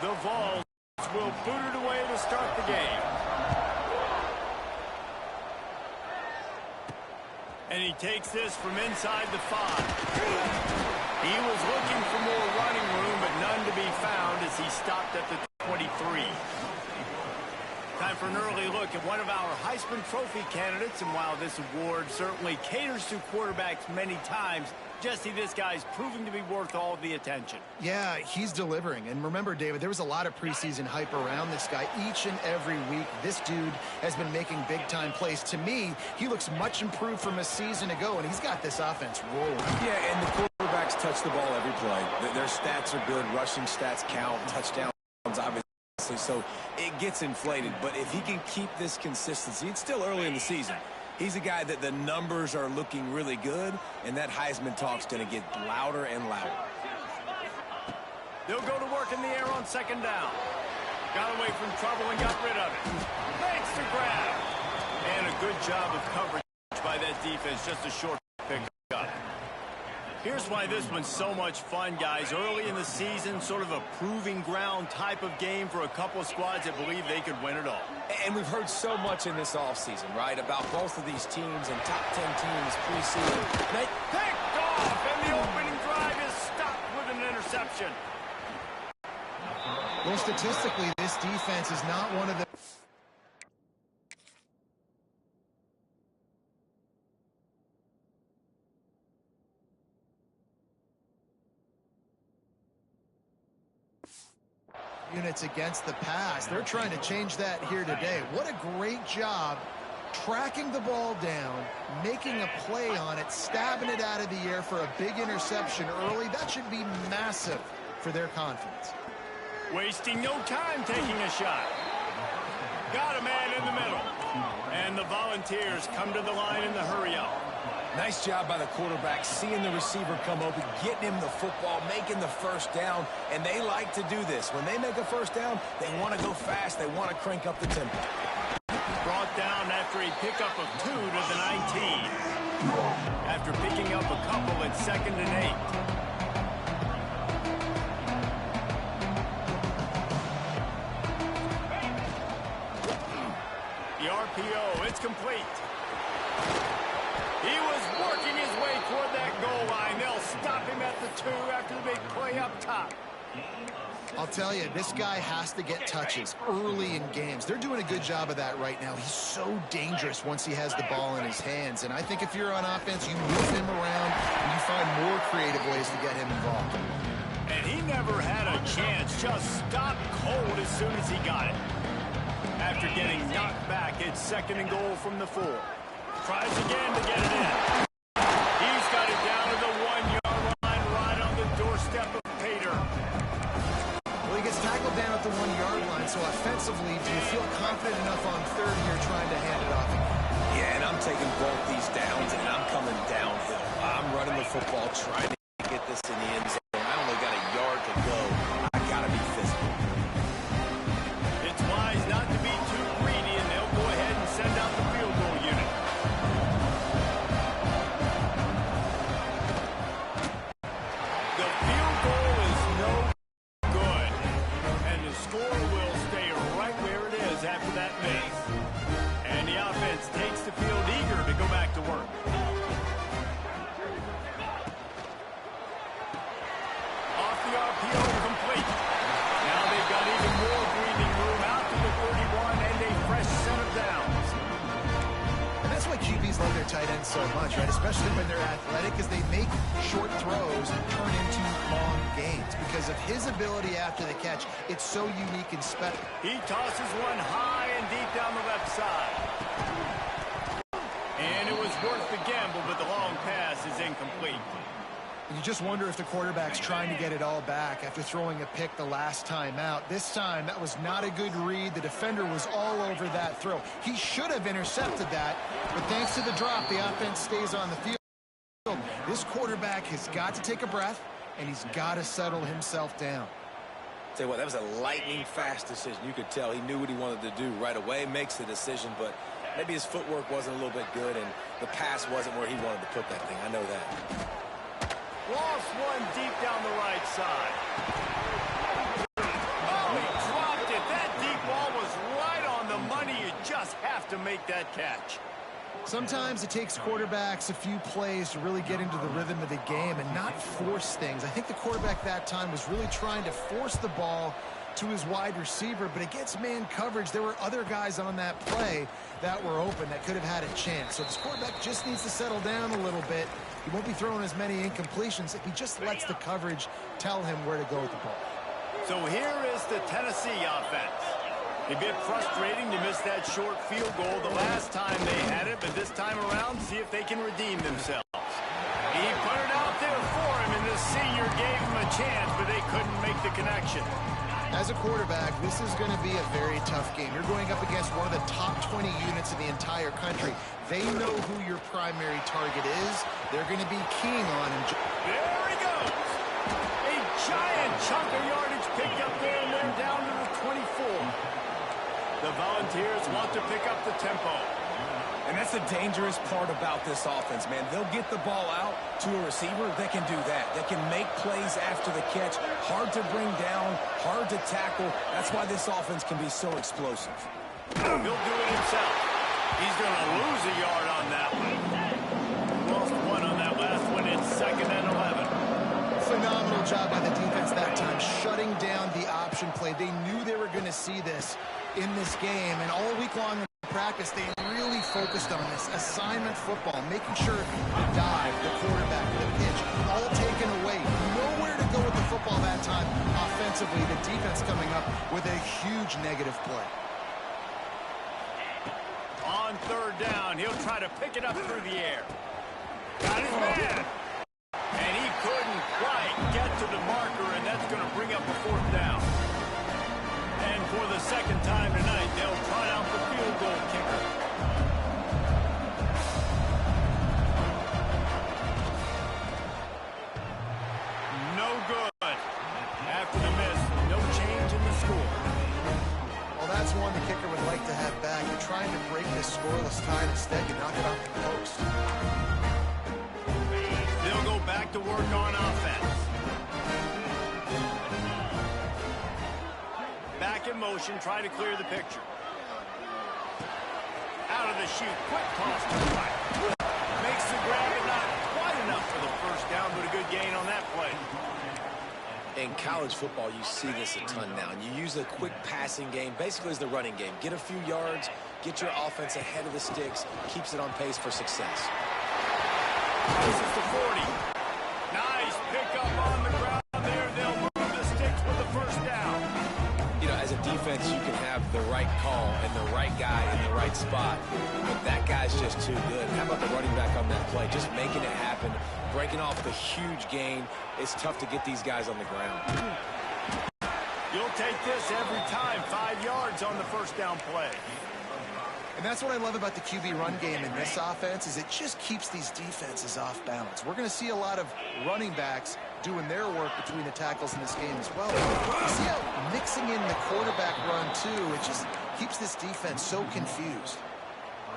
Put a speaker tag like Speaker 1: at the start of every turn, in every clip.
Speaker 1: The Vols will boot it away to start the game. And he takes this from inside the 5. He was looking for more running room, but none to be found as he stopped at the 23. Time for an early look at one of our Heisman Trophy candidates, and while this award certainly caters to quarterbacks many times, Jesse, this guy's proving to be worth all the attention.
Speaker 2: Yeah, he's delivering. And remember, David, there was a lot of preseason hype around this guy. Each and every week, this dude has been making big-time plays. To me, he looks much improved from a season ago, and he's got this offense rolling.
Speaker 3: Yeah, and the quarterbacks touch the ball every play. Their stats are good. Rushing stats count. Touchdowns, obviously. So it gets inflated. But if he can keep this consistency, it's still early in the season. He's a guy that the numbers are looking really good, and that Heisman talk's going to get louder and louder.
Speaker 1: They'll go to work in the air on second down. Got away from trouble and got rid of it. Makes the grab. And a good job of coverage by that defense. Just a short pickup. Here's why this one's so much fun, guys. Early in the season, sort of a proving ground type of game for a couple of squads that believe they could win it all.
Speaker 3: And we've heard so much in this offseason, right, about both of these teams and top 10 teams preseason.
Speaker 1: They picked off, and the opening drive is stopped with an interception.
Speaker 2: Well, statistically, this defense is not one of the... units against the pass. They're trying to change that here today. What a great job tracking the ball down, making a play on it, stabbing it out of the air for a big interception early. That should be massive for their confidence.
Speaker 1: Wasting no time taking a shot. Got a man in the middle. And the Volunteers come to the line in the hurry-up.
Speaker 3: Nice job by the quarterback, seeing the receiver come open, getting him the football, making the first down, and they like to do this. When they make a first down, they want to go fast. They want to crank up the tempo.
Speaker 1: Brought down after a pickup of 2 to the 19. After picking up a couple at 2nd and 8. The RPO, it's complete. He was working his way toward that goal line. They'll stop him at the 2 after the big play up top.
Speaker 2: I'll tell you, this guy has to get touches early in games. They're doing a good job of that right now. He's so dangerous once he has the ball in his hands. And I think if you're on offense, you move him around and you find more creative ways to get him involved.
Speaker 1: And he never had a chance. Just stopped cold as soon as he got it. After getting knocked back, it's 2nd and goal from the 4. Tries again to get it in. He's got it down to the 1-yard line, right on the doorstep of Pater.
Speaker 2: Well, he gets tackled down at the 1-yard line, so offensively, do you feel confident enough on 3rd here trying to hand it off?
Speaker 3: Yeah, and I'm taking both these downs, and I'm coming downhill. I'm running the football, trying to get this in the end zone. I only got a yard to go. I got to be physical.
Speaker 1: It's wise not to be too greedy, and they'll go ahead and send out the field goal unit. The field goal is no good, and the score will stay right where it is after that miss. And the offense takes the field eager to go back to work. Off the RPO, complete. Now they've got even more breathing room out to the 31 and a fresh set of downs.
Speaker 2: And that's why QBs love their tight ends so much, right? Especially when they're athletic, because they make short throws turn into long gains. Because of his ability after the catch, it's so unique and special.
Speaker 1: He tosses one high and deep down the left side. And it was worth the gamble, but the long pass is incomplete.
Speaker 2: You just wonder if the quarterback's trying to get it all back after throwing a pick the last time out. This time, that was not a good read. The defender was all over that throw. He should have intercepted that, but thanks to the drop, the offense stays on the field. This quarterback has got to take a breath, and he's got to settle himself down.
Speaker 3: Tell you what, that was a lightning-fast decision. You could tell he knew what he wanted to do right away, makes the decision, but maybe his footwork wasn't a little bit good, and the pass wasn't where he wanted to put that thing. I know that.
Speaker 1: Lost one deep down the right side. make that catch.
Speaker 2: Sometimes it takes quarterbacks a few plays to really get into the rhythm of the game and not force things. I think the quarterback that time was really trying to force the ball to his wide receiver, but against man coverage, there were other guys on that play that were open that could have had a chance. So this quarterback just needs to settle down a little bit. He won't be throwing as many incompletions if he just lets the coverage tell him where to go with the ball.
Speaker 1: So here is the Tennessee offense. A bit frustrating to miss that short field goal the last time they had it, but this time around, see if they can redeem themselves. He put it out there for him, and the senior gave him a chance, but they couldn't make the connection.
Speaker 2: As a quarterback, this is going to be a very tough game. You're going up against one of the top 20 units in the entire country. They know who your primary target is. They're going to be keen on him.
Speaker 1: There he goes. A giant chunk of yardage picked up there, and they're down to the 24. The Volunteers want to pick up the tempo.
Speaker 3: And that's the dangerous part about this offense, man. They'll get the ball out to a receiver. They can do that. They can make plays after the catch. Hard to bring down, hard to tackle. That's why this offense can be so explosive.
Speaker 1: He'll do it himself. He's going to lose a yard on that one. Lost one on that last one. It's 2nd and 11.
Speaker 2: Phenomenal job by the defense that time, shutting down the option play. They knew they were going to see this in this game, and all week long in practice, they really focused on this assignment football, making sure the dive, the quarterback, the pitch, all taken away. Nowhere to go with the football that time offensively. The defense coming up with a huge negative play.
Speaker 1: On 3rd down, he'll try to pick it up through the air. Got his man. And he couldn't quite get to the marker, and that's going to bring up a 4th down. And for the 2nd time tonight, they'll try out the field goal kicker. No good. After the miss, no change in the score.
Speaker 2: Well, that's one the kicker would like to have back. You're trying to break this scoreless tie. Instead, you knock it off the post.
Speaker 1: They'll go back to work on offense. Back in motion, try to clear the picture. Out of the chute, quick toss to the right. Makes the grab, and not quite enough for the 1st down, but a good gain on that play.
Speaker 3: In college football, you see this a ton now. And you use a quick passing game, basically as the running game. Get a few yards, get your offense ahead of the sticks, keeps it on pace for success.
Speaker 1: This is the 40. Nice pickup on the ground there. They'll move the sticks with the 1st down.
Speaker 3: You know, as a defense, you can have the right call and the right guy in the right spot, but that guy's just too good. How about the running back on that play? Just making it happen, breaking off the huge gain. It's tough to get these guys on the ground.
Speaker 1: You'll take this every time. 5 yards on the 1st down play.
Speaker 2: And that's what I love about the QB run game in this offense, is it just keeps these defenses off balance. We're going to see a lot of running backs doing their work between the tackles in this game as well. You see how mixing in the quarterback run, too, it just keeps this defense so confused.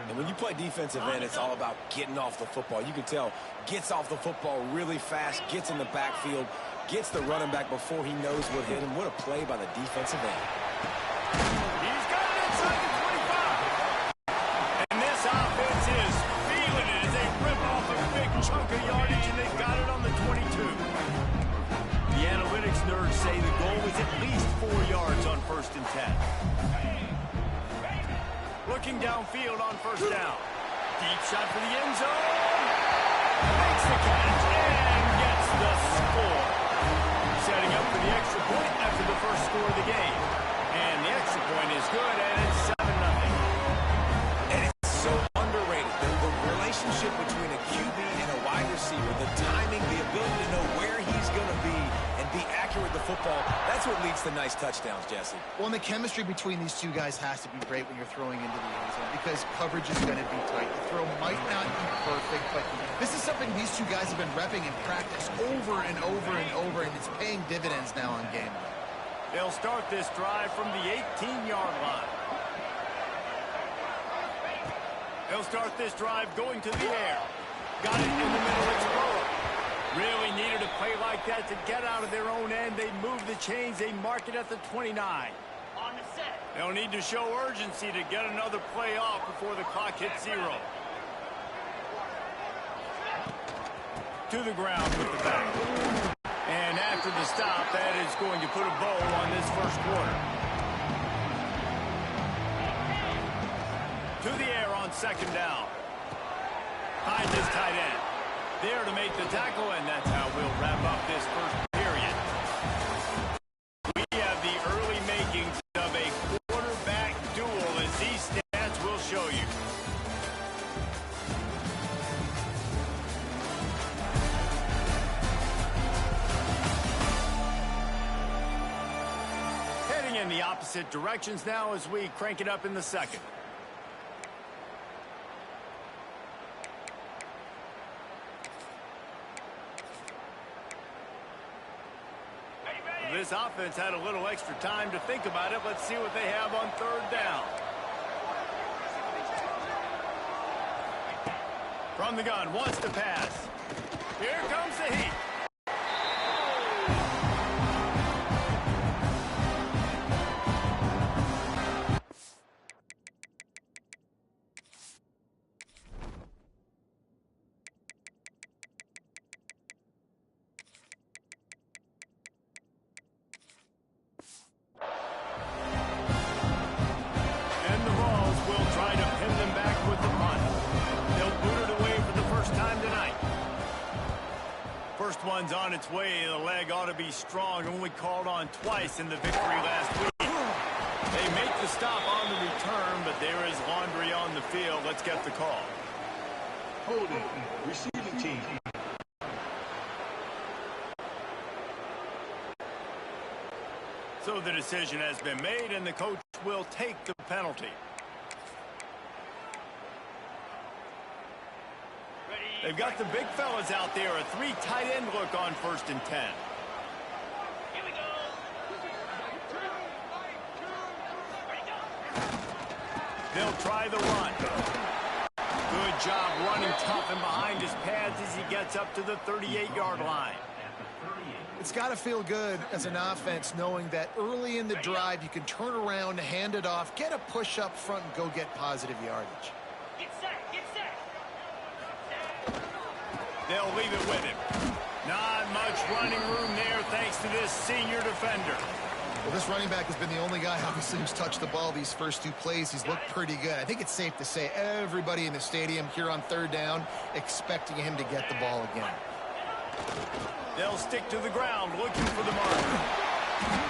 Speaker 3: And when you play defensive end, it's all about getting off the football. You can tell, gets off the football really fast, gets in the backfield, gets the running back before he knows what hit him. What a play by the defensive end.
Speaker 1: He's got it inside the 25. And this offense is feeling it as they rip off a big chunk of yardage, and they've got it on the 22. The analytics nerds say the goal is at least 4 yards on 1st and 10. Looking downfield on 1st down. Deep shot for the end zone. Makes the catch and gets the score. Setting up for the extra point after the 1st score of the game. And the extra point is good, and it's 7-0.
Speaker 3: And it's so underrated. The relationship between a QB and a wide receiver, the timing, the ability to know where he's going to be and be accurate with the football, that's what leads to nice touchdowns, Jesse.
Speaker 2: Well, and the chemistry between these two guys has to be great when you're throwing into the end zone, because coverage is going to be tight. The throw might not be perfect, but this is something these two guys have been repping in practice over and over and over, and it's paying dividends now on game day.
Speaker 1: They'll start this drive from the 18-yard line. They'll start this drive going to the air. Got it in the middle, Explorer. Really needed a play like that to get out of their own end. They move the chains. They mark it at the 29. They'll need to show urgency to get another play off before the clock hits 0. To the ground with the back. And after the stop, that is going to put a bow on this first quarter. To the air on second down. Behind this tight end. There to make the tackle, and that's how we'll wrap up this first period. We have the early makings of a quarterback duel, as these stats will show you. Heading in the opposite directions now as we crank it up in the second. This offense had a little extra time to think about it. Let's see what they have on third down. From the gun, wants to pass. Here comes the heat. First one's on its way. The leg ought to be strong. Only called on twice in the victory last week. They make the stop on the return, but there is laundry on the field. Let's get the call.
Speaker 4: Holding, receiving team.
Speaker 1: So the decision has been made, and the coach will take the penalty. They've got the big fellas out there. A 3 tight end look on 1st and 10.
Speaker 5: Here we go.
Speaker 1: They'll try the run. Good job running tough and behind his pads as he gets up to the 38-yard line.
Speaker 2: It's got to feel good as an offense knowing that early in the drive you can turn around, hand it off, get a push up front, and go get positive yardage.
Speaker 5: Get set, get set.
Speaker 1: They'll leave it with him. Not much running room there thanks to this senior defender.
Speaker 2: Well, this running back has been the only guy, obviously, who's touched the ball these first 2 plays. He's looked pretty good. I think it's safe to say everybody in the stadium here on third down expecting him to get the ball again.
Speaker 1: They'll stick to the ground looking for the mark.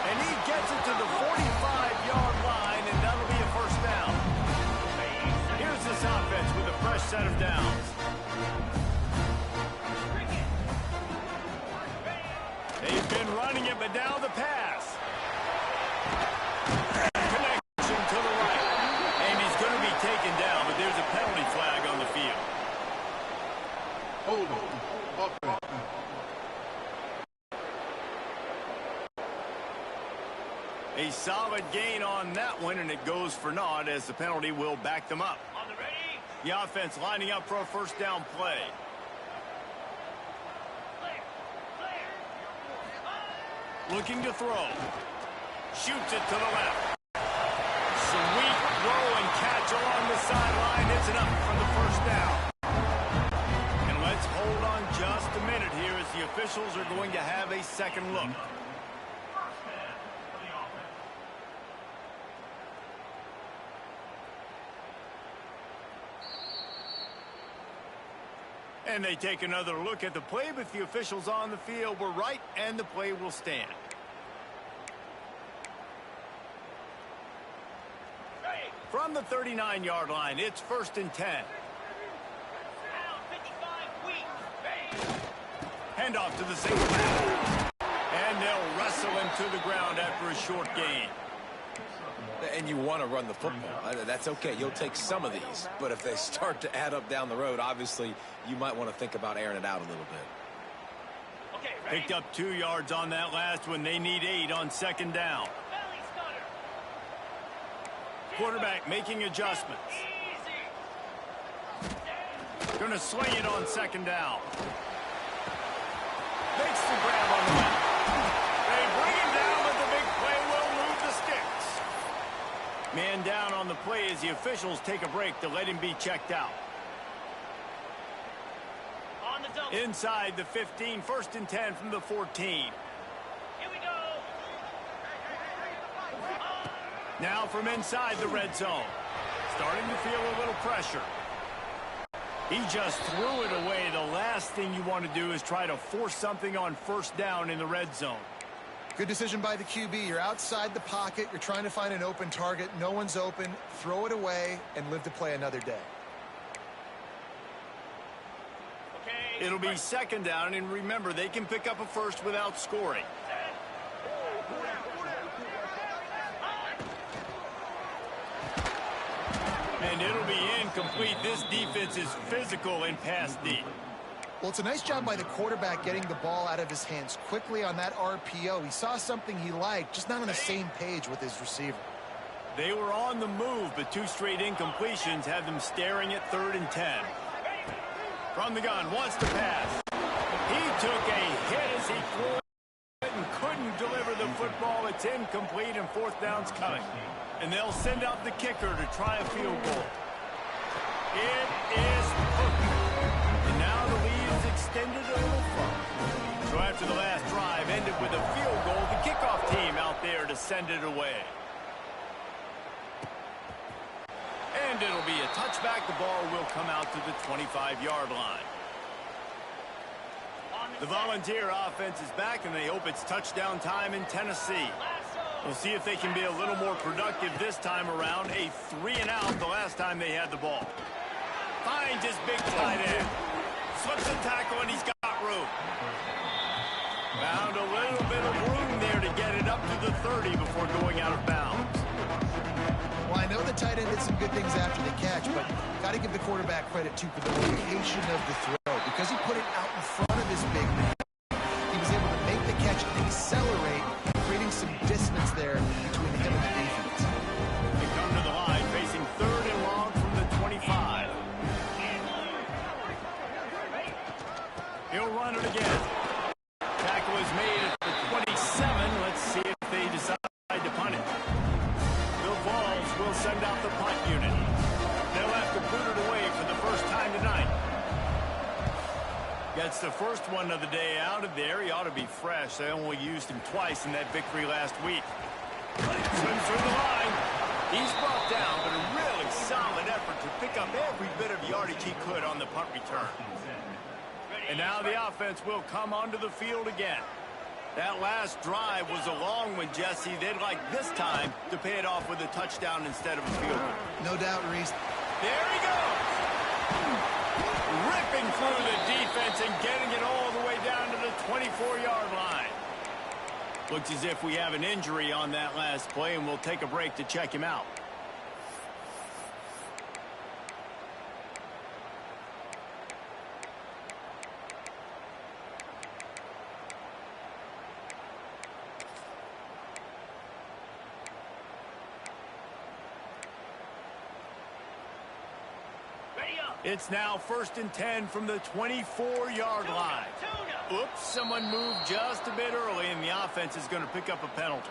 Speaker 1: And he gets it to the 45-yard line, and that'll be a first down. Here's this offense with a fresh set of downs. They've been running it, but now the pass. Connection to the right. And he's going to be taken down, but there's a penalty flag on the field.
Speaker 4: Hold on.
Speaker 1: A solid gain on that one, and it goes for naught as the penalty will back them up.
Speaker 5: On the ready.
Speaker 1: The offense lining up for a first down play. Looking to throw. Shoots it to the left. Sweet throw and catch along the sideline. It's enough for the first down. And let's hold on just a minute here as the officials are going to have a second look. And they take another look at the play, but the officials on the field were right, and the play will stand. From the 39-yard line, it's 1st and 10. Handoff to the single back. And they'll wrestle him to the ground after a short gain.
Speaker 3: And you want to run the football. That's okay. You'll take some of these. But if they start to add up down the road, obviously, you might want to think about airing it out a little bit.
Speaker 5: Okay,
Speaker 1: Picked up 2 yards on that last one. They need 8 on second down. Quarterback making adjustments. Going to swing it on second down. Makes the grab on the left. They bring him down, but the big play will move the sticks. Man down on the play as the officials take a break to let him be checked out.
Speaker 5: On the double.
Speaker 1: Inside the 15, 1st and 10 from the 14.
Speaker 5: Here we go.
Speaker 1: Now from inside the red zone. Starting to feel a little pressure. He just threw it away. The last thing you want to do is try to force something on 1st down in the red zone.
Speaker 2: Good decision by the QB. You're outside the pocket. You're trying to find an open target. No one's open. Throw it away and live to play another day.
Speaker 5: Okay.
Speaker 1: It'll be 2nd down, and remember, they can pick up a first without scoring. And it'll be incomplete. This defense is physical and pass deep.
Speaker 2: Well, it's a nice job by the quarterback getting the ball out of his hands quickly on that RPO. He saw something he liked, just not on the same page with his receiver.
Speaker 1: They were on the move, but 2 straight incompletions have them staring at 3rd and 10. From the gun, wants to pass. He took a hit as he threw it and couldn't deliver the football. It's incomplete, and 4th down's coming. And they'll send out the kicker to try a field goal. It is hooked. And now the lead is extended a little further. So after the last drive ended with a field goal, the kickoff team out there to send it away. And it'll be a touchback. The ball will come out to the 25-yard line. The Volunteer offense is back, and they hope it's touchdown time in Tennessee. We'll see if they can be a little more productive this time around. A 3-and-out the last time they had the ball. Finds his big tight end. Slips a tackle, and he's got room. Found a little bit of room there to get it up to the 30 before going out of bounds.
Speaker 2: Well, I know the tight end did some good things after the catch, but got to give the quarterback credit, too, for the location of the throw. Because he put it out in front of his big man, he was able to make the catch and accelerate, creating some distance there between him and the defense.
Speaker 1: They come to the line, facing 3rd and long from the 25. He'll run it again. Tackle is made at the 27. Let's see if they decide to punt it. The Vols will send out the punt unit. They'll have to boot it away for the first time tonight. Gets the first one of the day out of there. He ought to be fresh. They only used him twice in that victory last week. Swims through the line. He's brought down, but a really solid effort to pick up every bit of yardage he could on the punt return. And now the offense will come onto the field again. That last drive was a long one, Jesse. They'd like this time to pay it off with a touchdown instead of a field goal.
Speaker 2: No doubt, Reese.
Speaker 1: There he goes. Ripping through the defense and getting it all the way down to the 24-yard line. Looks as if we have an injury on that last play, and we'll take a break to check him out. It's now 1st and 10 from the 24-yard line. Oops, someone moved just a bit early, and the offense is going to pick up a penalty.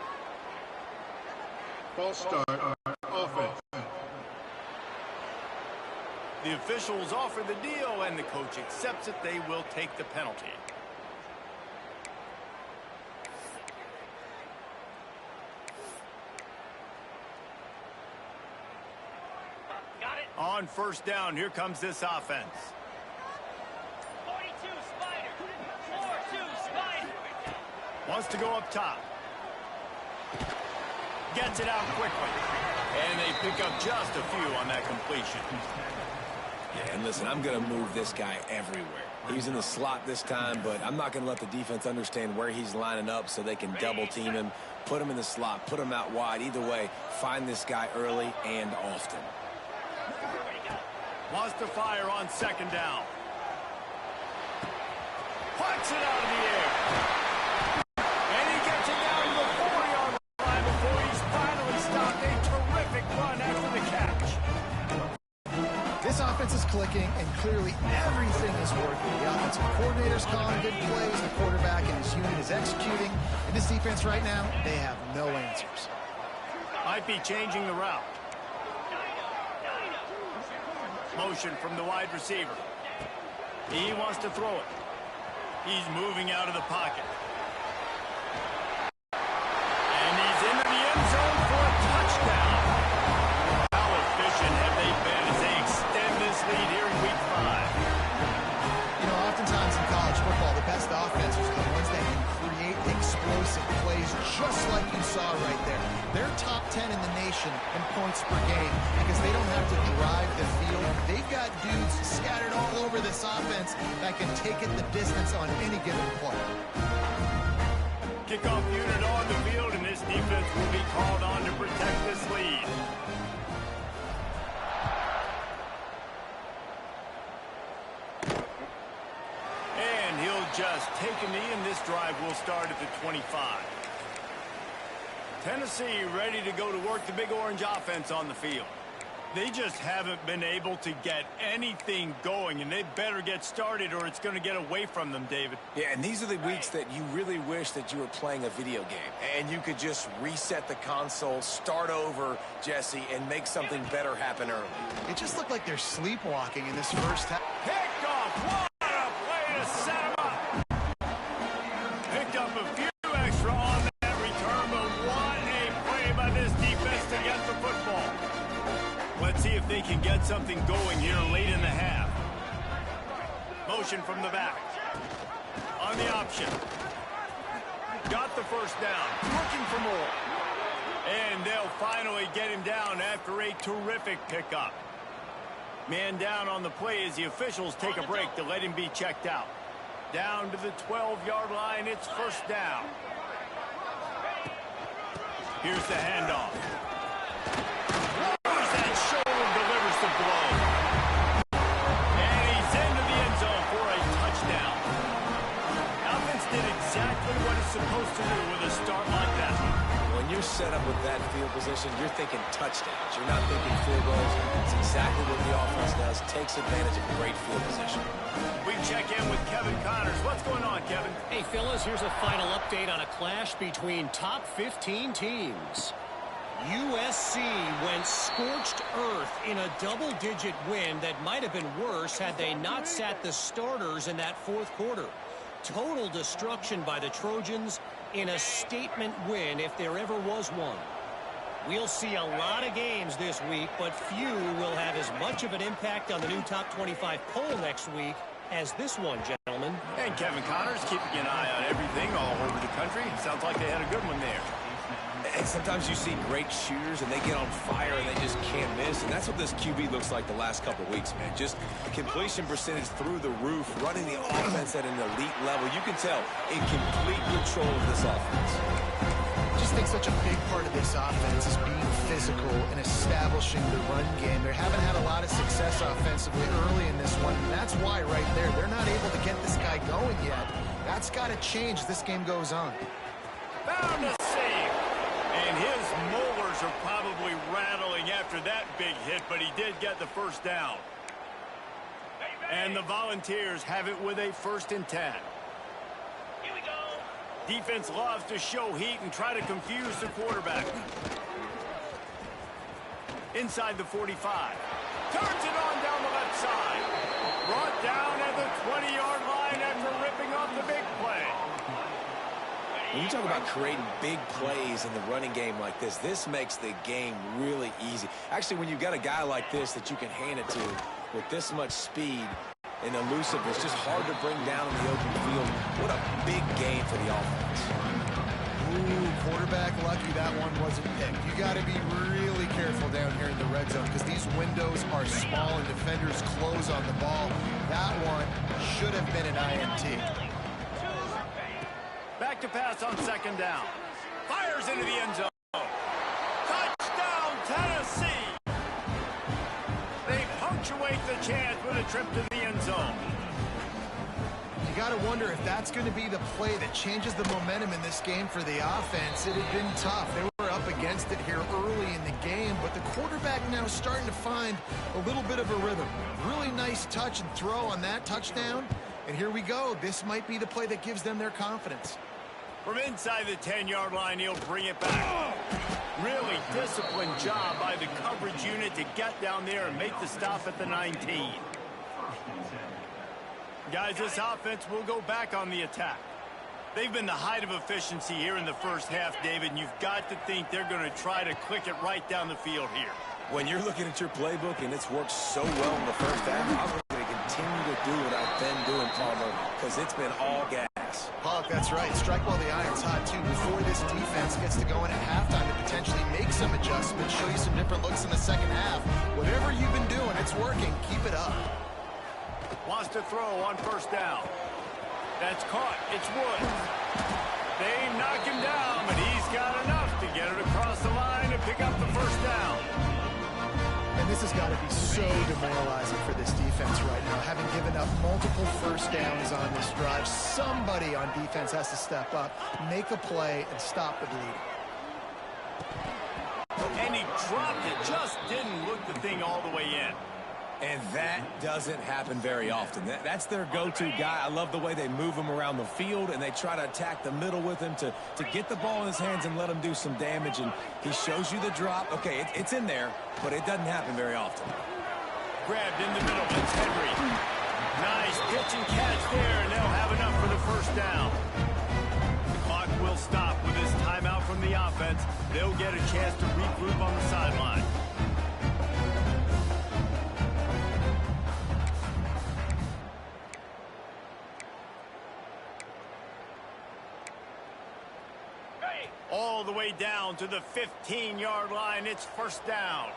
Speaker 4: False start on offense.
Speaker 1: The officials offer the deal, and the coach accepts it. They will take the penalty. On 1st down, here comes this offense.
Speaker 5: 42 Spider. 4-2 Spider.
Speaker 1: Wants to go up top. Gets it out quickly. And they pick up just a few on that completion.
Speaker 3: Yeah, and listen, I'm going to move this guy everywhere. He's in the slot this time, but I'm not going to let the defense understand where he's lining up so they can double-team him, put him in the slot, put him out wide. Either way, find this guy early and often.
Speaker 1: Wants to fire on 2nd down. Puts it out of the air. And he gets it down to the 4-yard line before he's finally stopped. A terrific run after the catch.
Speaker 2: This offense is clicking, and clearly everything is working. The offensive coordinator's calling good plays. The quarterback and his unit is executing. In this defense right now, they have no answers.
Speaker 1: Might be changing the route. Motion from the wide receiver. He wants to throw it. He's moving out of the pocket. And he's into the end zone for a touchdown. How efficient have they been as they extend this lead here in Week 5?
Speaker 2: You know, oftentimes in college football, the best offenses are the ones that can create explosive plays, just like you saw right there. They're top 10 in the nation in points per game because they don't have to drive the field. They've got dudes scattered all over this offense that can take it the distance on any given play.
Speaker 1: Kickoff unit on the field, and this defense will be called on to protect this lead. And he'll just take a knee, and this drive will start at the 25. Tennessee ready to go to work the Big Orange offense on the field. They just haven't been able to get anything going, and they better get started or it's going to get away from them, David.
Speaker 3: Yeah, and these are the weeks that you really wish that you were playing a video game and you could just reset the console, start over, Jesse, and make something better happen early.
Speaker 2: It just looked like they're sleepwalking in this first half.
Speaker 1: Picked off. What a play to set him up. Picked up a few extra on that return, but what a play by this defense to get the football. Let's see if they can get something going here late in the half. Motion from the back. On the option. Got the first down. Looking for more. And they'll finally get him down after a terrific pickup. Man down on the play as the officials take a break to let him be checked out. Down to the 12-yard line. It's first down. Here's the handoff. Delivers the blow. And he's into the end zone for a touchdown. Offense did exactly what it's supposed to do with a start like that.
Speaker 3: When you're set up with that field position, you're thinking touchdowns. You're not thinking field goals. It's exactly what the offense does. Takes advantage of great field position.
Speaker 1: We check in with Kevin Connors. What's going on, Kevin?
Speaker 6: Hey, fellas, here's a final update on a clash between top 15 teams. USC went scorched earth in a double-digit win that might have been worse had they not sat the starters in that fourth quarter. Total destruction by the Trojans in a statement win if there ever was one. We'll see a lot of games this week, but few will have as much of an impact on the new top 25 poll next week as this one, gentlemen.
Speaker 1: And Kevin Connors keeping an eye on everything all over the country. Sounds like they had a good one there.
Speaker 3: And sometimes you see great shooters, and they get on fire, and they just can't miss. And that's what this QB looks like the last couple of weeks, man. Just completion percentage through the roof, running the offense at an elite level. You can tell in complete control of this offense.
Speaker 2: I just think such a big part of this offense is being physical and establishing the run game. They haven't had a lot of success offensively early in this one, and that's why right there, they're not able to get this guy going yet. That's got to change as this game goes on.
Speaker 1: Found a save. And his molars are probably rattling after that big hit, but he did get the first down. And the Volunteers have it with a 1st and 10.
Speaker 5: Here we go.
Speaker 1: Defense loves to show heat and try to confuse the quarterback. Inside the 45. Turns it on down the left side. Brought down at the 20-yard line after ripping off the big play.
Speaker 3: When you talk about creating big plays in the running game like this makes the game really easy. Actually, when you've got a guy like this that you can hand it to with this much speed and elusiveness, just hard to bring down in the open field. What a big game for the offense.
Speaker 2: Ooh, quarterback lucky that one wasn't picked. You got to be really careful down here in the red zone because these windows are small and defenders close on the ball. That one should have been an INT.
Speaker 1: Back to pass on 2nd down. Fires into the end zone. Touchdown, Tennessee! They punctuate the chance with a trip to the end zone.
Speaker 2: You got to wonder if that's going to be the play that changes the momentum in this game for the offense. It had been tough. They were up against it here early in the game, but the quarterback now starting to find a little bit of a rhythm. Really nice touch and throw on that touchdown. And here we go. This might be the play that gives them their confidence.
Speaker 1: From inside the 10-yard line, he'll bring it back. Really disciplined job by the coverage unit to get down there and make the stop at the 19. Guys, this offense will go back on the attack. They've been the height of efficiency here in the first half, David, and you've got to think they're going to try to click it right down the field here.
Speaker 3: When you're looking at your playbook and it's worked so well in the first half, I'm going to continue to do what I've been doing, Palmer, because it's been all gas.
Speaker 2: Paul, that's right. Strike while the iron's hot, too, before this defense gets to go in at halftime to potentially make some adjustments, show you some different looks in the second half. Whatever you've been doing, it's working. Keep it up.
Speaker 1: Wants to throw on first down. That's caught. It's Woods. They knock him down, but he's got enough to get it across the line and pick up the first down.
Speaker 2: And this has got to be so demoralizing for this defense right now. Having given up multiple first downs on this drive, somebody on defense has to step up, make a play, and stop the bleeding.
Speaker 1: And he dropped it. Just didn't look the thing all the way in.
Speaker 3: And that doesn't happen very often. That's their go-to guy. I love the way they move him around the field, and they try to attack the middle with him to get the ball in his hands and let him do some damage. And he shows you the drop. Okay, it's in there, but it doesn't happen very often.
Speaker 1: Grabbed in the middle. It's Henry. Nice pitch and catch there, and they'll have enough for the first down. The clock will stop with this timeout from the offense. They'll get a chance to regroup on the sideline. All the way down to the 15-yard line. It's first down.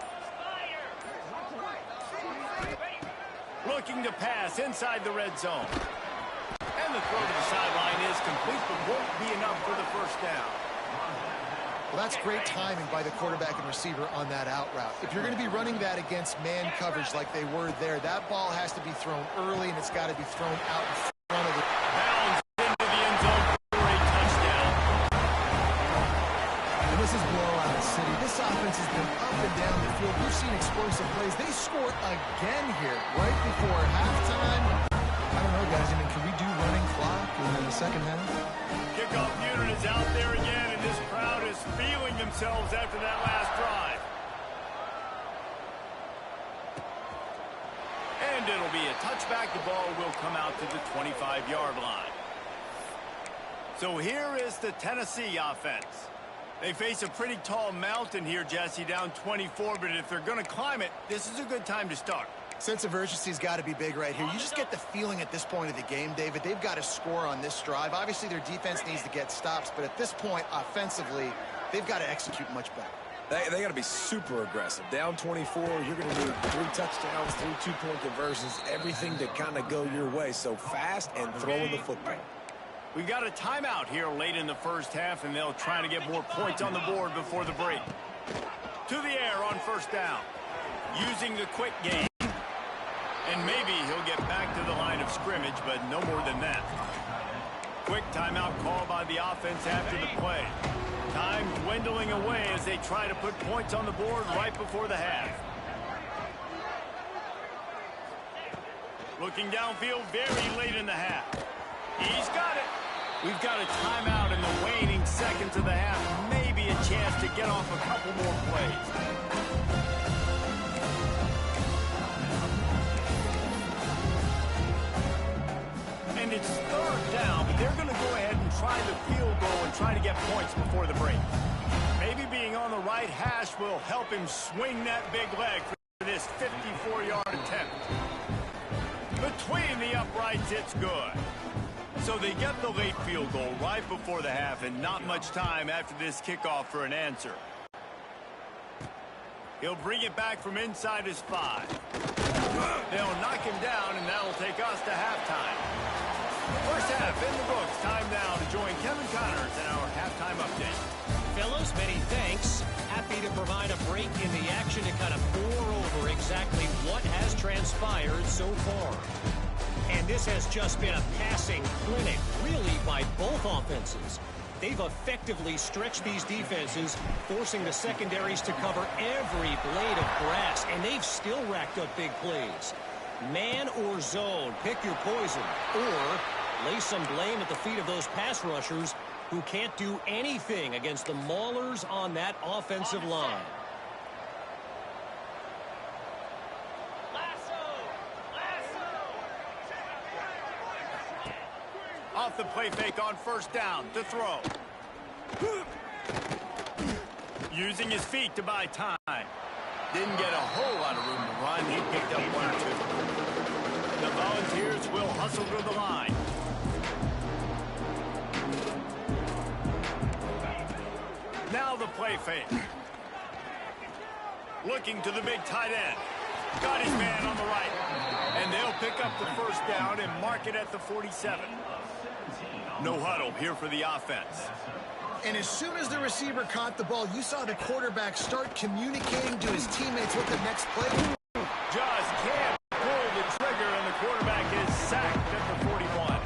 Speaker 1: Looking to pass inside the red zone. And the throw to the sideline is complete, but won't be enough for the first down.
Speaker 2: Well, that's great timing by the quarterback and receiver on that out route. If you're going to be running that against man coverage like they were there, that ball has to be thrown early, and it's got to be thrown out in front of the...
Speaker 1: Bounds into the end zone for a touchdown.
Speaker 2: And this is blowout city. This offense has been up and down the field. We've seen explosive plays. They scored again here right before halftime. I don't know, guys. I mean, can we do running clock in the second half?
Speaker 1: Kickoff unit is out there again, and this crowd is feeling themselves after that last drive. And it'll be a touchback. The ball will come out to the 25-yard line. So here is the Tennessee offense. They face a pretty tall mountain here, Jesse, down 24, but if they're going to climb it, this is a good time to start.
Speaker 2: Sense of urgency's got to be big right here. You just get the feeling at this point of the game, David, they've got to score on this drive. Obviously, their defense needs to get stops, but at this point, offensively, they've got to execute much better.
Speaker 3: They got to be super aggressive. Down 24, you're going to need 3 touchdowns, 3 two-point conversions, everything to kind of go your way. So fast and throwing the football.
Speaker 1: We've got a timeout here late in the first half, and they'll try to get more points on the board before the break. To the air on first down. Using the quick game. And maybe he'll get back to the line of scrimmage, but no more than that. Quick timeout call by the offense after the play. Time dwindling away as they try to put points on the board right before the half. Looking downfield very late in the half. He's got it. We've got a timeout in the waning seconds of the half. Maybe a chance to get off a couple more plays. And it's third down, but they're going to go ahead and try the field goal and try to get points before the break. Maybe being on the right hash will help him swing that big leg for this 54-yard attempt. Between the uprights, it's good. So they get the late field goal right before the half, and not much time after this kickoff for an answer. He'll bring it back from inside his 5. They'll knock him down, and that'll take us to halftime. First half in the books. Time now to join Kevin Connors in our halftime update.
Speaker 6: Fellas, many thanks. Happy to provide a break in the action to kind of pour over exactly what has transpired so far. And this has just been a passing clinic, really, by both offenses. They've effectively stretched these defenses, forcing the secondaries to cover every blade of grass, and they've still racked up big plays. Man or zone, pick your poison, or lay some blame at the feet of those pass rushers who can't do anything against the maulers on that offensive line.
Speaker 1: Off the play fake on first down to throw. Using his feet to buy time. Didn't get a whole lot of room to run. He picked up 1 or 2. The Volunteers will hustle to the line. Now the play fake. Looking to the big tight end. Got his man on the right. And they'll pick up the first down and mark it at the 47. No huddle here for the offense.
Speaker 2: And as soon as the receiver caught the ball, you saw the quarterback start communicating to his teammates what the next play was.
Speaker 1: Just can't pull the trigger, and the quarterback is sacked at the 41.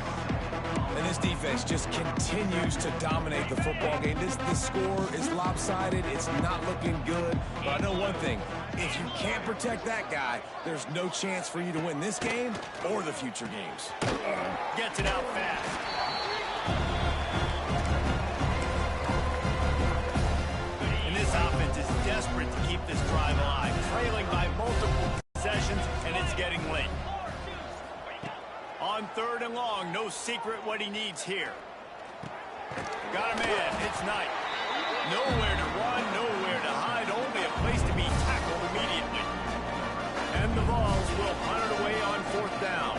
Speaker 3: And this defense just continues to dominate the football game. This score is lopsided. It's not looking good. But I know one thing. If you can't protect that guy, there's no chance for you to win this game or the future games.
Speaker 1: Gets it out fast. And this offense is desperate to keep this drive alive. Trailing by multiple possessions, and it's getting late. On 3rd and long, no secret what he needs here. Got a man. It's Knight. Nowhere to run, nowhere to hide, only a place to be tackled immediately. And the Vols will punt it away on 4th down.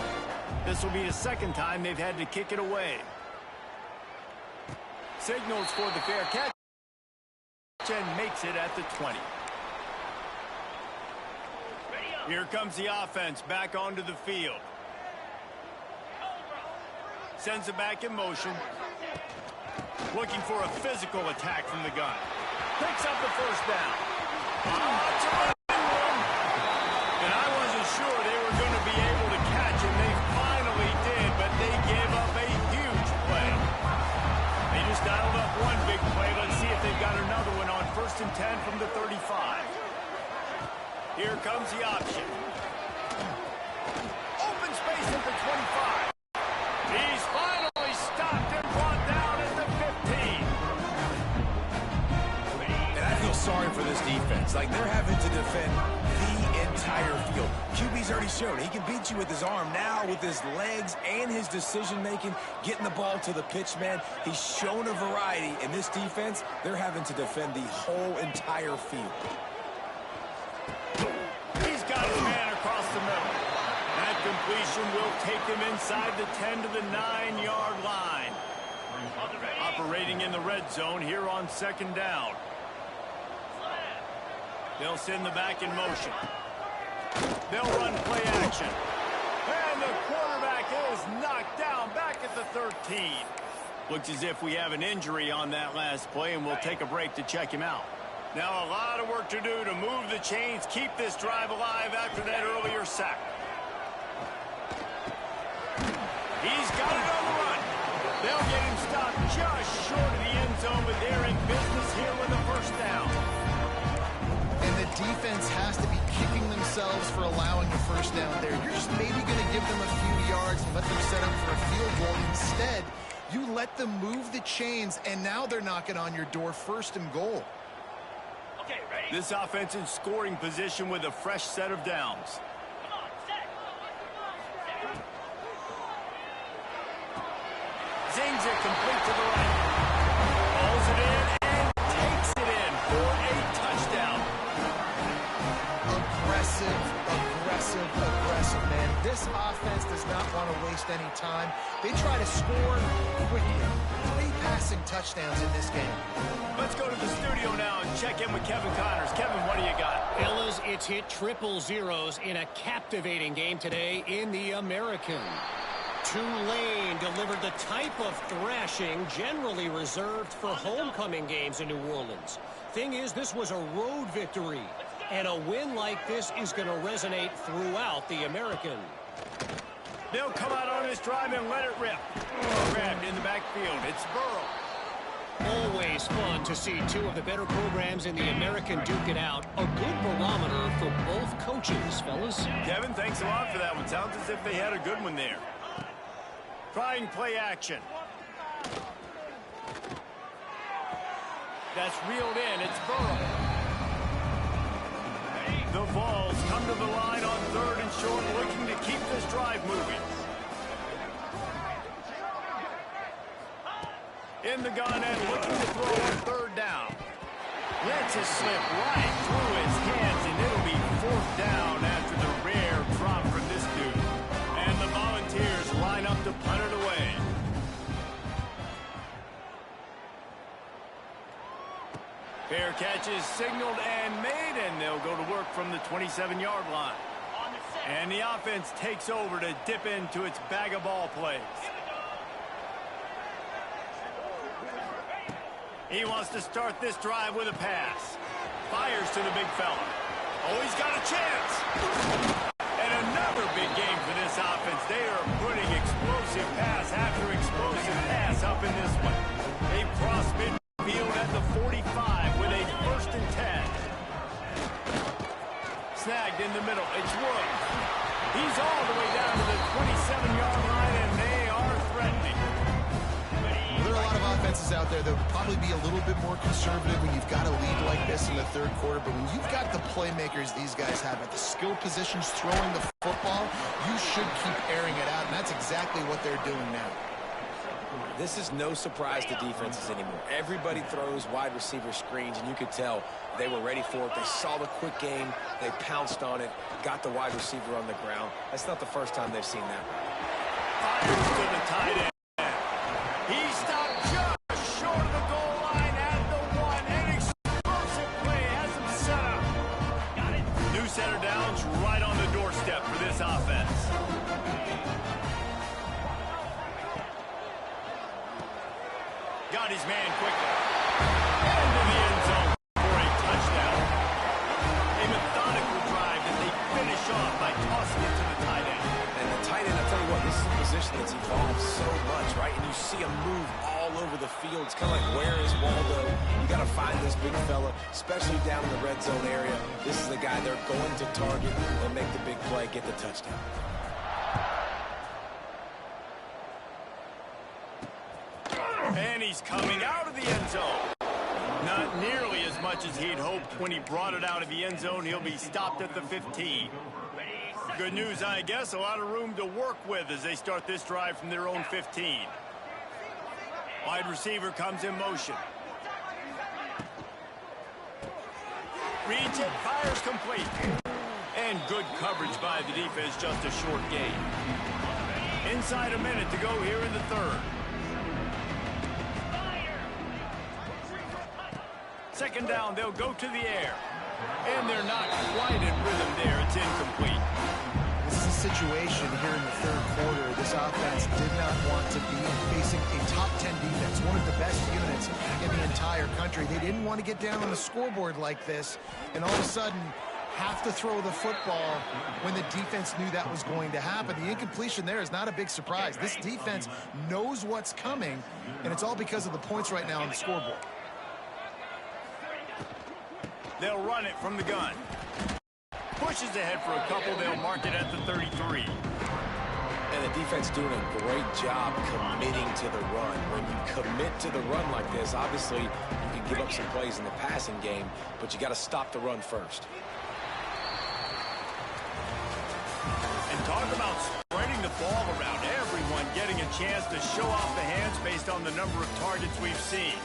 Speaker 1: This will be the second time they've had to kick it away. Signals for the fair catch and makes it at the 20. Here comes the offense back onto the field. Sends it back in motion. Looking for a physical attack from the gun. Picks up the first down. And I wasn't sure they were going to be able to catch him. They finally did, but they gave up a huge play. They just dialed up one big play. Let's see if they've got another one on 1st and 10 from the 35. Here comes the option. Open space at the 25. He's finally stopped and brought down at the 15.
Speaker 3: And I feel sorry for this defense. Like, they're having to defend the entire field. QB's already shown he can beat you with his arm. Now, with his legs and his decision-making, getting the ball to the pitch man, he's shown a variety. In this defense, they're having to defend the whole entire field.
Speaker 1: He's got his man across the middle. That completion will take him inside the 10 to the 9-yard line. Operating in the red zone here on 2nd down. They'll send the back in motion. They'll run play action. And the quarterback is knocked down back at the 13. Looks as if we have an injury on that last play, and we'll take a break to check him out. Now a lot of work to do to move the chains, keep this drive alive after that earlier sack. He's got it on the run. They'll get him stopped just short of the end zone, but they're in business here with a first down.
Speaker 2: And the defense has to be kicking themselves for allowing the first down there. You're just maybe going to give them a few yards and let them set up for a field goal. Instead, you let them move the chains, and now they're knocking on your door 1st and goal.
Speaker 5: Okay, ready?
Speaker 1: This offense in scoring position with a fresh set of downs.
Speaker 5: Come on, set.
Speaker 1: Zings it complete to the right. Pulls it in and takes it in for a touchdown.
Speaker 2: Aggressive, man. This offense does not want to waste any time. They try to score quickly. 3 passing touchdowns in this game.
Speaker 1: Let's go to the studio now and check in with Kevin Connors. Kevin, what do you got?
Speaker 6: Fellas, it's hit triple zeros in a captivating game today in the American. Tulane delivered the type of thrashing generally reserved for homecoming games in New Orleans. Thing is, this was a road victory, and a win like this is going to resonate throughout the American.
Speaker 1: They'll come out on this drive and let it rip. Grabbed in the backfield. It's Burrow.
Speaker 6: Always fun to see 2 of the better programs in the American duke it out. A good barometer for both coaches, fellas.
Speaker 1: Kevin, thanks a lot for that one. Sounds as if they had a good one there. Trying play action. That's reeled in. It's Burrow. The Vols come to the line on 3rd and short, looking to keep this drive moving. In the gun and looking to throw on 3rd down. Lets it slip right through his hands, and it'll be 4th down after the rare drop from this dude. And the Volunteers line up to punt it away. Fair catch is signaled and made, and they'll go to work from the 27-yard line. And the offense takes over to dip into its bag of ball plays. He wants to start this drive with a pass. Fires to the big fella. Oh, he's got a chance. And another big game for this offense. They are putting explosive pass after explosive pass up in this one. They've crossed midfield at the 45 with a 1st and 10. Snagged in the middle. It's Wood. He's all the way down to the 27-yard line, and they are threatening.
Speaker 2: There are a lot of offenses out there that would probably be a little bit more conservative when you've got a lead like this in the 3rd quarter, but when you've got the playmakers these guys have at the skill positions throwing the football, you should keep airing it out, and that's exactly what they're doing now.
Speaker 3: This is no surprise to defenses anymore. Everybody throws wide receiver screens, and you could tell they were ready for it. They saw the quick game. They pounced on it, got the wide receiver on the ground. That's not the first time they've seen that.
Speaker 1: Fires to the tight end. He stopped just short of the goal line at the 1. An explosive play has him set up. Got it. New center downs right on the doorstep for this offense. Got his man quickly. Into the end zone for a touchdown. A methodical drive that they finish off by tossing it to the tight end.
Speaker 3: And the tight end, I'll tell you what, this is a position that's evolved so much, right? And you see him move all over the field. It's kind of like, where is Waldo? You got to find this big fella, especially down in the red zone area. This is the guy they're going to target and make the big play, get the touchdown.
Speaker 1: And he's coming out of the end zone. Not nearly as much as he'd hoped when he brought it out of the end zone. He'll be stopped at the 15. Good news, I guess. A lot of room to work with as they start this drive from their own 15. Wide receiver comes in motion. Reads it, fires complete. And good coverage by the defense, just a short gain. Inside a minute to go here in the 3rd. 2nd down, they'll go to the air. And they're not quite in rhythm there. It's incomplete.
Speaker 2: This is a situation here in the 3rd quarter. This offense did not want to be facing a top 10 defense, one of the best units in the entire country. They didn't want to get down on the scoreboard like this, and all of a sudden have to throw the football when the defense knew that was going to happen. The incompletion there is not a big surprise. This defense knows what's coming, and it's all because of the points right now on the scoreboard.
Speaker 1: They'll run it from the gun. Pushes ahead for a couple. They'll mark it at the 33.
Speaker 3: And the defense doing a great job committing to the run. When you commit to the run like this, obviously you can give up some plays in the passing game, but you got to stop the run first.
Speaker 1: And talk about spreading the ball around. Everyone getting a chance to show off the hands based on the number of targets we've seen.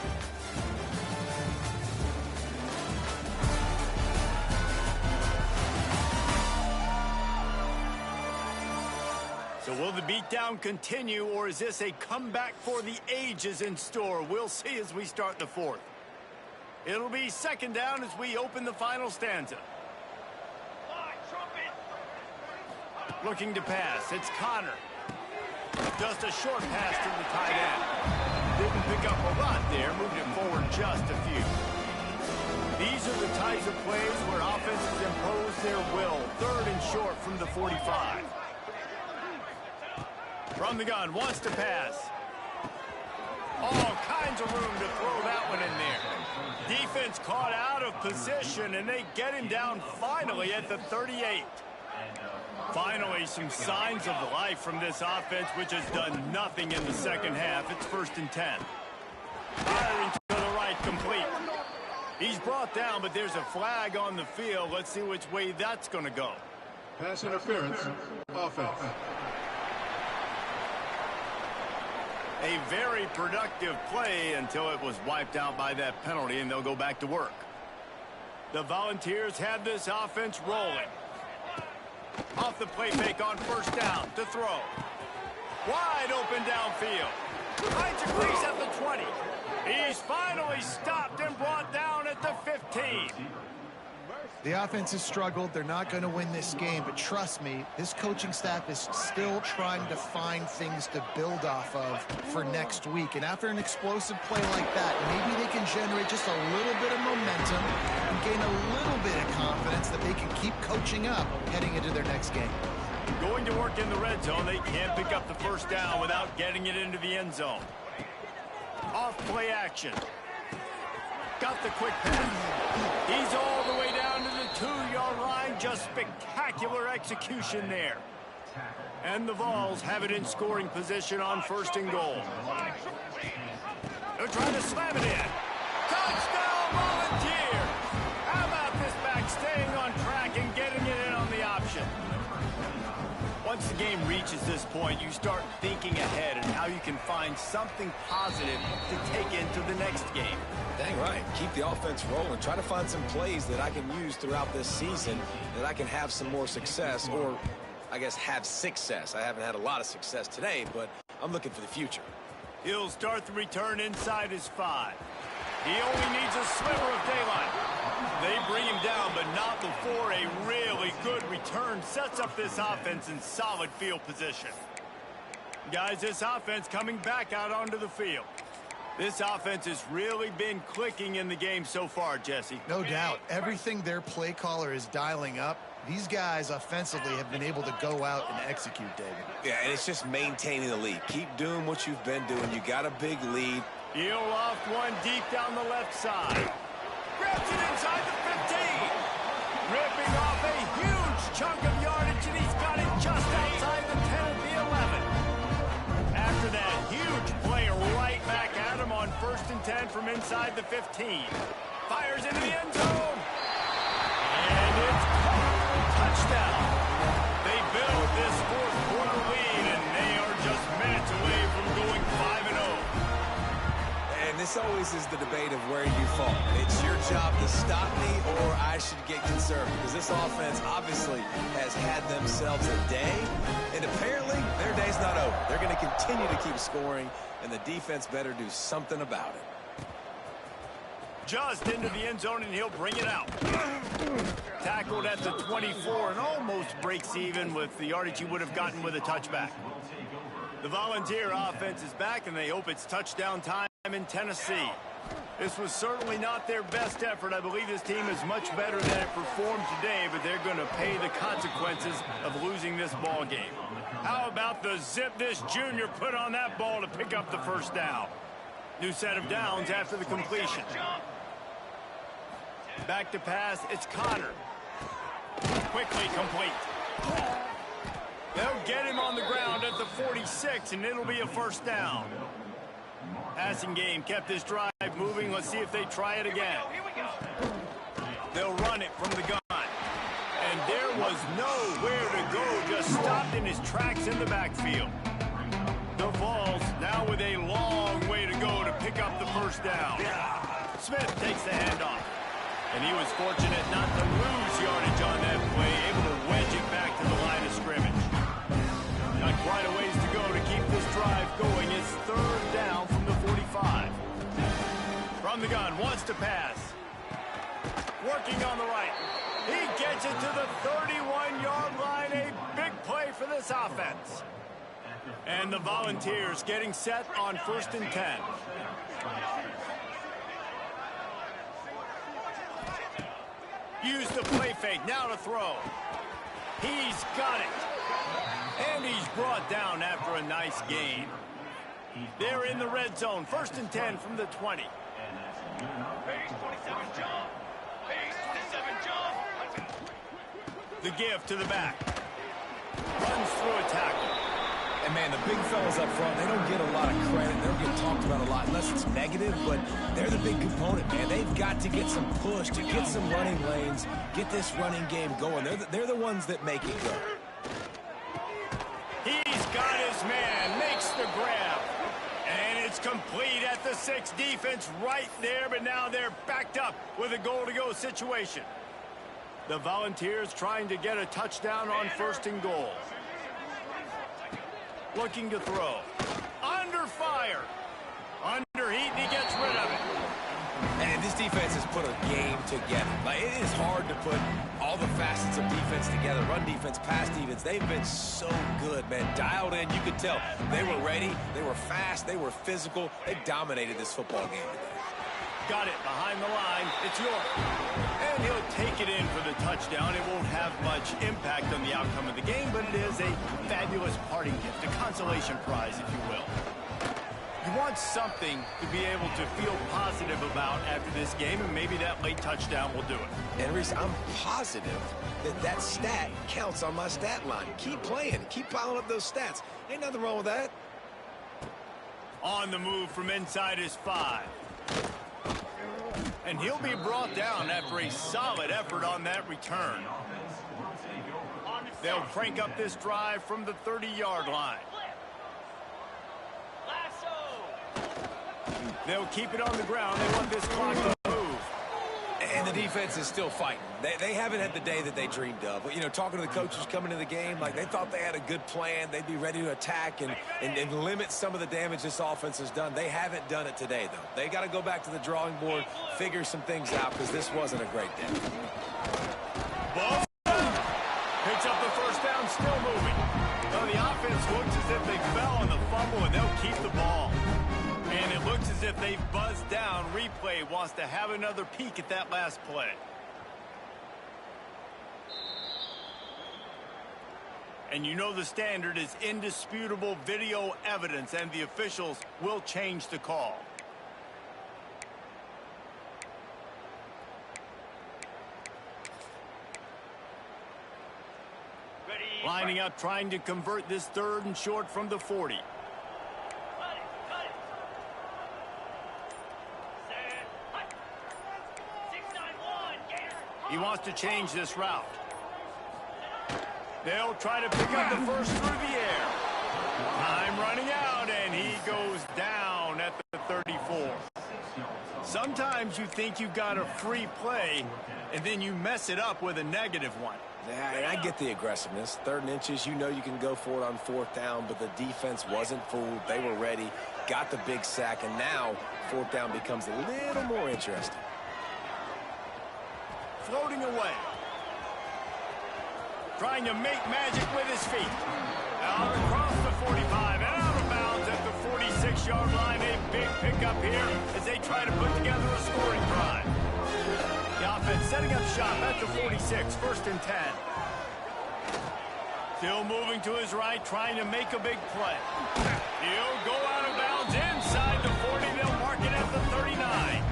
Speaker 1: So will the beatdown continue, or is this a comeback for the ages in store? We'll see as we start the 4th. It'll be 2nd down as we open the final stanza. Looking to pass. It's Connor. Just a short pass to the tight end. Didn't pick up a lot there. Moved it forward just a few. These are the types of plays where offenses impose their will. 3rd and short from the 45. From the gun, wants to pass. All kinds of room to throw that one in there. Defense caught out of position, and they get him down finally at the 38. Finally, some signs of life from this offense, which has done nothing in the 2nd half. It's 1st and 10. Firing to the right, complete. He's brought down, but there's a flag on the field. Let's see which way that's going to go.
Speaker 4: Pass interference. Offense.
Speaker 1: A very productive play until it was wiped out by that penalty, and they'll go back to work. The Volunteers have this offense rolling. Off the play fake on first down to throw. Wide open downfield. Finds a crease at the 20. He's finally stopped and brought down at the 15.
Speaker 2: The offense has struggled. They're not going to win this game, but trust me, this coaching staff is still trying to find things to build off of for next week. And after an explosive play like that, maybe they can generate just a little bit of momentum and gain a little bit of confidence that they can keep coaching up heading into their next game.
Speaker 1: Going to work in the red zone, they can't pick up the first down without getting it into the end zone. Off play action. Got the quick pass. He's all the way down to the 2-yard line. Just spectacular execution there. And the Vols have it in scoring position on first and goal. They're trying to slam it in. Touchdown, Volunteer! How about this back staying on track and getting it in on the option? Once the game reaches this point, you start thinking ahead and how you can find something positive to take into the next game.
Speaker 3: Dang right. Keep the offense rolling. Try to find some plays that I can use throughout this season that I can have some more success, or I guess have success. I haven't had a lot of success today, but I'm looking for the future.
Speaker 1: He'll start the return inside his 5. He only needs a sliver of daylight. They bring him down, but not before a really good return sets up this offense in solid field position. Guys, this offense coming back out onto the field. This offense has really been clicking in the game so far, Jesse.
Speaker 2: No doubt. Everything their play caller is dialing up, these guys offensively have been able to go out and execute, David.
Speaker 3: Yeah, and it's just maintaining the lead. Keep doing what you've been doing. You got a big lead.
Speaker 1: He'll loft one deep down the left side. Grabs it inside the 15. Ripping off a huge chunk of yardage, and he's got it just outside the 10 at the 11. After that huge play right back at him on 1st and 10 from inside the 15. Fires into the end zone. And it's caught. Touchdown. They built this fourth quarter lead, and they are just minutes away from going 5-0.
Speaker 3: And this always is the debate of where you fall. It's your job to stop me, or I should get conservative, because this offense obviously has had themselves a day, and apparently their day's not over. They're going to continue to keep scoring, and the defense better do something about it.
Speaker 1: Just into the end zone, and he'll bring it out. Tackled at the 24 and almost breaks even with the yardage he would have gotten with a touchback. The Volunteer offense is back, and they hope it's touchdown time in Tennessee. This was certainly not their best effort. I believe this team is much better than it performed today, but they're going to pay the consequences of losing this ball game. How about the zip this junior put on that ball to pick up the first down? New set of downs after the completion. Back to pass, it's Connor. Quickly complete. They'll get him on the ground at the 46, and it'll be a first down. Passing game kept this drive moving. Let's see if they try it again. They'll run it from the gun. And there was nowhere to go, just stopped in his tracks in the backfield. The Vols now with a long way to go to pick up the first down. Smith takes the handoff. And he was fortunate not to lose yardage on that play, able to wedge it back to the line of scrimmage. Got quite a ways to go to keep this drive going. It's 3rd down from the 45. From the gun, wants to pass. Working on the right. He gets it to the 31-yard line. A big play for this offense. And the Volunteers getting set on 1st and 10. Use the play fake, now to throw. He's got it. And he's brought down after a nice gain. They're in the red zone, 1st and 10 from the 20. The give to the back. Runs through a tackle.
Speaker 3: And, man, the big fellas up front, they don't get a lot of credit. They don't get talked about a lot unless it's negative, but they're the big component, man. They've got to get some push, to get some running lanes, get this running game going. They're the ones that make it go.
Speaker 1: He's got his man, makes the grab. And it's complete at the 6. Defense right there, but now they're backed up with a goal-to-go situation. The Volunteers trying to get a touchdown on 1st and goal. Looking to throw. Under fire. Under heat, and he gets rid of it.
Speaker 3: And this defense has put a game together. Like, it is hard to put all the facets of defense together. Run defense, pass defense. They've been so good, man. Dialed in, you could tell. They were ready. They were fast. They were physical. They dominated this football game today.
Speaker 1: Got it behind the line. It's York. And he'll take it in for the touchdown. It won't have much impact on the outcome of the game, but it is a fabulous parting gift, a consolation prize, if you will. You want something to be able to feel positive about after this game, and maybe that late touchdown will do it.
Speaker 3: And, Reese, I'm positive that stat counts on my stat line. Keep playing. Keep piling up those stats. Ain't nothing wrong with that.
Speaker 1: On the move from inside his 5. And he'll be brought down after a solid effort on that return. They'll crank up this drive from the 30-yard line. They'll keep it on the ground. They want this clock to move.
Speaker 3: And the defense is still fighting. They haven't had the day that they dreamed of. But, you know, talking to the coaches coming into the game, like, they thought they had a good plan. They'd be ready to attack and limit some of the damage this offense has done. They haven't done it today, though. They got to go back to the drawing board, figure some things out, because this wasn't a great day.
Speaker 1: Ball picks up the first down, still moving. Well, the offense looks as if they fell on the fumble, and they'll keep the ball. And it looks as if they've buzzed down. Replay wants to have another peek at that last play. And you know the standard is indisputable video evidence, and the officials will change the call. Lining up, trying to convert this 3rd and short from the 40. He wants to change this route. They'll try to pick up the first through the air. Time running out, and he goes down at the 34. Sometimes you think you've got a free play, and then you mess it up with a negative one.
Speaker 3: Yeah, and I get the aggressiveness. 3rd and inches, you know you can go for it on 4th down, but the defense wasn't fooled. They were ready, got the big sack, and now 4th down becomes a little more interesting.
Speaker 1: Floating away. Trying to make magic with his feet. Out across the 45 and out of bounds at the 46-yard line. A big pickup here as they try to put together a scoring drive. The offense setting up shop at the 46, 1st and 10. Still moving to his right, trying to make a big play. He'll go out of bounds inside the 40. They'll mark it at the 39.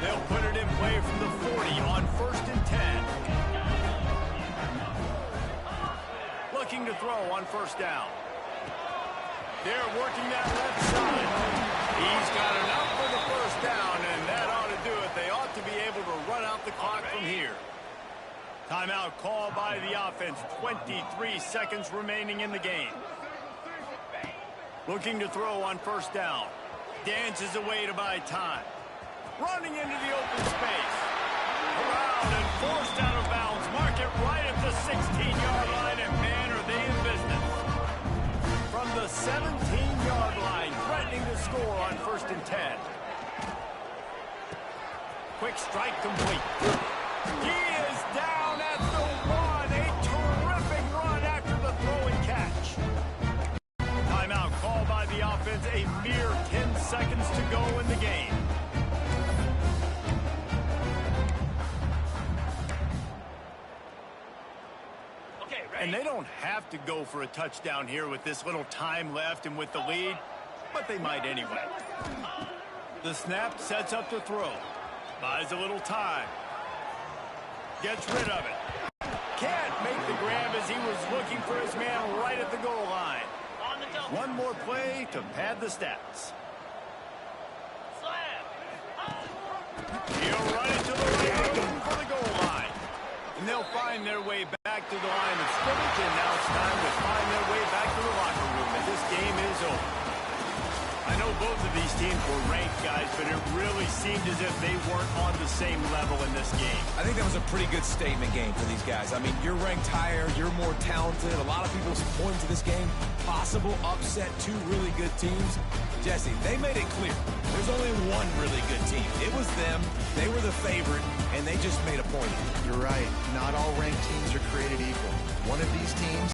Speaker 1: They'll put it in play from the 40 on 1st and 10. Looking to throw on 1st down. They're working that left side. He's got enough for the 1st down, and that ought to do it. They ought to be able to run out the clock from here. Timeout called by the offense. 23 seconds remaining in the game. Looking to throw on 1st down. Dances away to buy time. Running into the open space. Around and forced out of bounds. Mark it right at the 16-yard line, and man, are they in business. From the 17-yard line, threatening to score on 1st and 10. Quick strike complete. He is down at the 1. A terrific run after the throw and catch. Timeout called by the offense. A mere 10 seconds to go in the game. And they don't have to go for a touchdown here with this little time left and with the lead, but they might anyway. The snap sets up the throw. Buys a little time. Gets rid of it. Can't make the grab as he was looking for his man right at the goal line. One more play to pad the stats.
Speaker 5: Slam.
Speaker 1: He'll run it to the right room for the goal line. And they'll find their way back to the line of scrimmage, and now it's time to find their way back to the locker room, and this game is over. I know both of these teams were ranked, guys, but it really seemed as if they weren't on the same level in this game.
Speaker 3: I think that was a pretty good statement game for these guys. I mean, you're ranked higher, you're more talented. A lot of people point to this game, possible upset, two really good teams. Jesse, they made it clear. There's only one really good team. It was them. They were the favorite, and they just made a point.
Speaker 2: You're right. Not all ranked teams are created equal. One of these teams